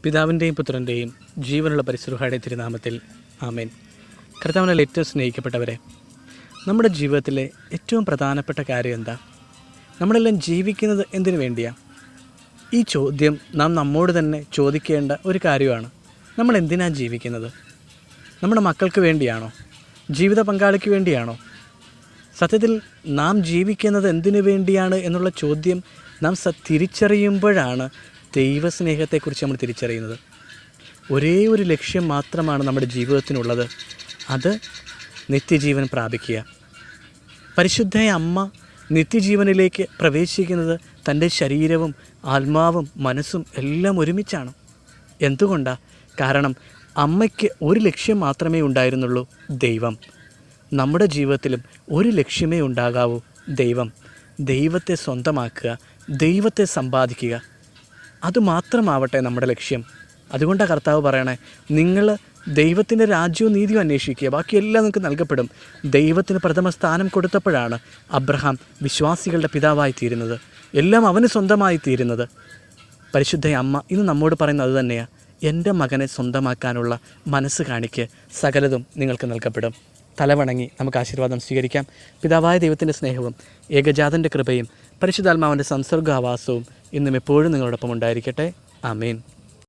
പിതാവിൻ്റെയും പുത്രൻ്റെയും ജീവനുള്ള പരിശുദ്ധയുടെ തിരുനാമത്തിൽ ആമേൻ. കർത്താവിനാൽ ഏറ്റവും സ്നേഹിക്കപ്പെട്ടവരെ, നമ്മുടെ ജീവിതത്തിലെ ഏറ്റവും പ്രധാനപ്പെട്ട കാര്യം എന്താ? നമ്മളെല്ലാം ജീവിക്കുന്നത് എന്തിനു വേണ്ടിയാണ്? ഈ ചോദ്യം നാം നമ്മോട് തന്നെ ചോദിക്കേണ്ട ഒരു കാര്യമാണ്. നമ്മൾ എന്തിനാണ് ജീവിക്കുന്നത്? നമ്മുടെ മക്കൾക്ക് വേണ്ടിയാണോ? ജീവിത പങ്കാളിക്ക് വേണ്ടിയാണോ? സത്യത്തിൽ നാം ജീവിക്കുന്നത് എന്തിനു വേണ്ടിയാണ് എന്നുള്ള ചോദ്യം നാം തിരിച്ചറിയുമ്പോഴാണ് ദൈവസ്നേഹത്തെക്കുറിച്ച് നമ്മൾ തിരിച്ചറിയുന്നത്. ഒരേ ഒരു ലക്ഷ്യം മാത്രമാണ് നമ്മുടെ ജീവിതത്തിനുള്ളത്, അത് നിത്യജീവൻ പ്രാപിക്കുക. പരിശുദ്ധ അമ്മ നിത്യജീവനിലേക്ക് പ്രവേശിക്കുന്നത് തൻ്റെ ശരീരവും ആത്മാവും മനസ്സും എല്ലാം ഒരുമിച്ചാണ്. എന്തുകൊണ്ടാണ്? കാരണം അമ്മയ്ക്ക് ഒരു ലക്ഷ്യം മാത്രമേ ഉണ്ടായിരുന്നുള്ളൂ, ദൈവം. നമ്മുടെ ജീവിതത്തിലും ഒരു ലക്ഷ്യമേ ഉണ്ടാകാവൂ, ദൈവം. ദൈവത്തെ സ്വന്തമാക്കുക, ദൈവത്തെ സമ്പാദിക്കുക, അതുമാത്രമാവട്ടെ നമ്മുടെ ലക്ഷ്യം. അതുകൊണ്ടാണ് കർത്താവ് പറയണേ, നിങ്ങൾ ദൈവത്തിൻ്റെ രാജ്യവും നീതിയും അന്വേഷിക്കുക, ബാക്കിയെല്ലാം നിങ്ങൾക്ക് നൽകപ്പെടും. ദൈവത്തിന് പ്രഥമ സ്ഥാനം കൊടുത്തപ്പോഴാണ് അബ്രഹാം വിശ്വാസികളുടെ പിതാവായി തീരുന്നത്, എല്ലാം അവന് സ്വന്തമായി തീരുന്നത്. പരിശുദ്ധ അമ്മ ഇന്ന് നമ്മോട് പറയുന്നത് അതുതന്നെയാണ്. എൻ്റെ മകനെ സ്വന്തമാക്കാനുള്ള മനസ്സ് കാണിക്ക്, സകലതും നിങ്ങൾക്ക് നൽകപ്പെടും. തലവണങ്ങി നമുക്ക് ആശീർവാദം സ്വീകരിക്കാം. പിതാവായ ദൈവത്തിൻ്റെ സ്നേഹവും ഏകജാതൻ്റെ കൃപയും പരിശുദ്ധാത്മാവിൻ്റെ സംസർഗാവാസവും ഇന്നും എപ്പോഴും നിങ്ങളോടൊപ്പം ഉണ്ടായിരിക്കട്ടെ. ആമേൻ.